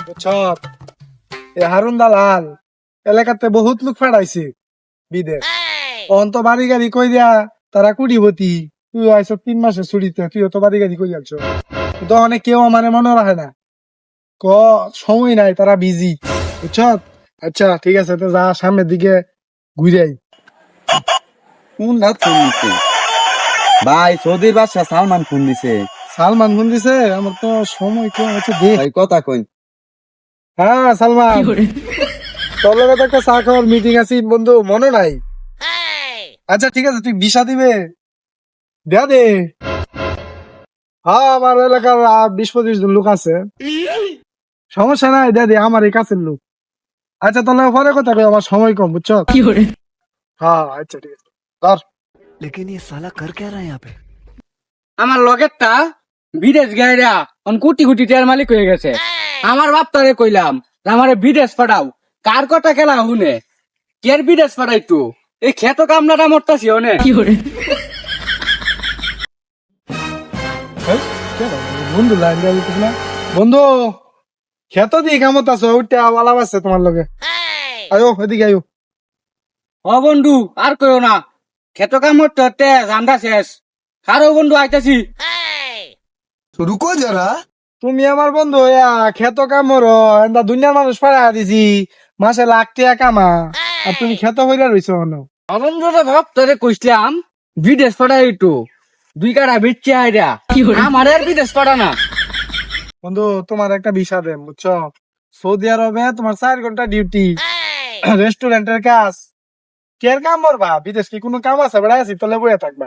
বুঝছো? এ হারুন দালাল এলাকাতে বহুত লোক ফাড়াইছে বিদেশ। অন্ত বাড়ি গাড়ি কই দিয়া তারা কুড়িবতী, তুই আইস 3 মাসের ছুটিতে, তুইও তো বাড়ি গাড়ি কই যাচ্ছ। তো অনেক কেউ আমার মনে রাখে না, ক সময় নাই, তারা বিজি, বুঝছ? আচ্ছা ঠিক আছে, তো যা সামনের দিকে ঘুরাই। কোন রাত ফোন দিছে? ভাই সৌদির বাদশা সালমান ফোন দিছে। সালমান ফোন দিছে? আমার তো সময় কেমন হচ্ছে দেখ। ভাই কথা কই। হ্যাঁ সালমান, তোর লগে তো একটা চা খাওয়ার মিটিং আছে বন্ধু, মনে নাই? আচ্ছা ঠিক আছে, তুই ভিসা দিবে দেয়া দে। হ্যাঁ আমার এলাকার 20-25 জন লোক আছে, সমস্যা নাই, দেয়া দে, আমার এই কাছের লোক। আচ্ছা তাহলে পরে কথা কই, আমার সময় কম, বুঝছো? হ্যাঁ আচ্ছা ঠিক আছে, ধর। लेकिन ये साला कर क्या रहा है यहाँ पे। আমার লগেরটা বিদেশ গাইরা অন কোটি কোটি টাকার মালিক হয়ে গেছে। আমার বাপটারে কইলাম যে আমারে বিদেশ পাঠাও, কার কথা খেলা হুনে কের বিদেশ পাঠাইতো, এই খেত কামলাটা মরতাছি অনে। এই, কে রে? বন্ধু লাইন দেওয়া যেতেছে না? বন্ধু খেত দিয়ে কেমন আছো? ওইটা আলাপ আছে তোমার লগে, আয়ো এদিকে আয়ো। ও বন্ধু আর কইও না, খেত কাম মরতে জান্দা শেষ। কারো বন্ধু আইতাছি। रुको जरा। তুমি আমার বন্ধু হইয়া খেত কামর দুনিয়ার মানুষ পাড়া দিছি, মাসে লাখ টাকা কামা, আর তুমি খেত হইয়া রইছো কেন? অবন্ধুটা বাপটারে কইছিলাম বিদেশ পাঠাইতো, 2 কাটা বিচ্ছে আইরা আমার আর বিদেশ পাঠা না। বন্ধু তোমার একটা ভিসা দেন, বুঝছো? সৌদি আরবে তোমার 4 ঘন্টা ডিউটি, রেস্টুরেন্টের কাজ, কের কাম করবা? বিদেশ কি কোনো কাম আছে? বেড়া আছি তলে বইয়া থাকবা।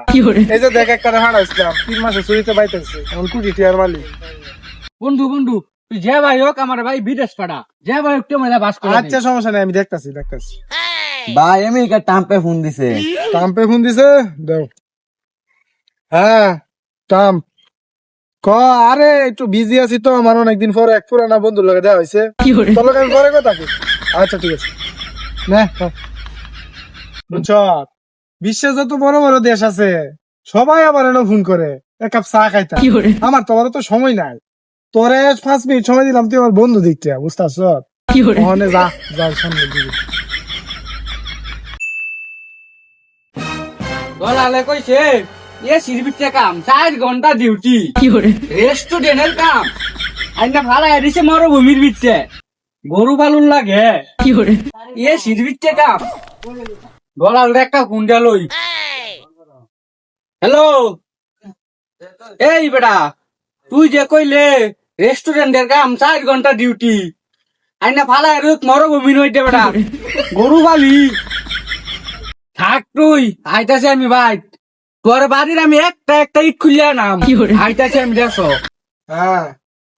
এই যে দেখ একটা হারা ইসলাম 3 মাসে চুরিতে বাইতেছে, এখন কোটি টিয়ার মালিক। বন্ধু বন্ধু তুই যে ভাই হোক আমার ভাই বিদেশ পাঠা, যে ভাই একটু মেলা বাস করে। আচ্ছা সমস্যা নেই, আমি দেখতাছি। ভাই আমেরিকা টাম্পে ফোন দিছে। টাম্পে ফোন দিছে, দেও। হ্যাঁ টাম্প ক, আরে একটু বিজি আছি তো, আমার অনেকদিন পরে এক পুরানা বন্ধুর লগে দেওয়া হয়েছে, তোর লগে আমি পরে কথা কই। আচ্ছা ঠিক আছে, নে বুঝছ? বিশ্বে যত বড় বড় দেশ আছে সবাই আমার এনে ফোন করে এক কাপ চা খাইতা। আমার তোমার তো সময় নাই, তোরে 5 মিনিট সময় দিলাম, তুই আমার বন্ধু দেখতে, বুঝতে পারছ? ওখানে যা, যার সামনে দিবি। গলালে কইছে এ সিরবিতে কাম 4 ঘন্টা ডিউটি, রেস্টুরেন্টের কাম আইনা ভাড়া দিছে মরুভূমির বিচ্ছে, গরু পালন লাগে এ সিরবিতে কাম। গলাল একটা কুন্ডা লই। হ্যালো এই বেটা, তুই যে কইলে রেস্টুরেন্টের কাম 4 ঘন্টা ডিউটি, আইনা ফালা মরুভূমির হইতে বেটা গরু বালি থাক, তুই আইতাছে আমি ভাই, তোর বাড়ির আমি একটা একটা ইট খুলিয়া নাম আইতাছে আমি দেখো। হ্যাঁ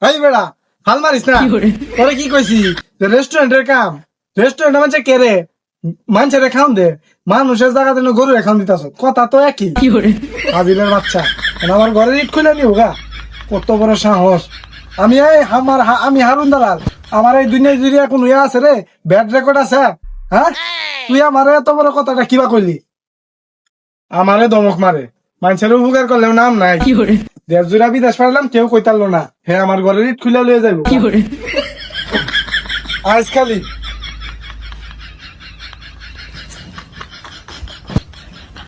এই বেড়া হাল মারিস না, তোরে কি কইছি যে রেস্টুরেন্টের কাম, রেস্টুরেন্ট মানে কে রে? মানুষের খাওন দে, মানুষের জায়গাতে গরু খাওন দিতাছ, কথা তো একই। হাজিলের বাচ্চা, আমার ঘরের ইট খুলে নিও গা, কত বড় সাহস! আমি আমি হারুন দালাল, আমার এই দুনিয়া যদি এখন ইয়ে আছে রে, ব্যাড রেকর্ড আছে। হ্যাঁ তুই আমার এত বড় কথাটা কিবা কইলি? আমারে দমক মারে, মানুষের উপকার করলেও নাম নাই। 1.5 জোড়া বিদেশ পারলাম, কেউ কইতারলো না, হ্যাঁ আমার ঘরের ইট খুলে লয়ে যাইব আজকালি।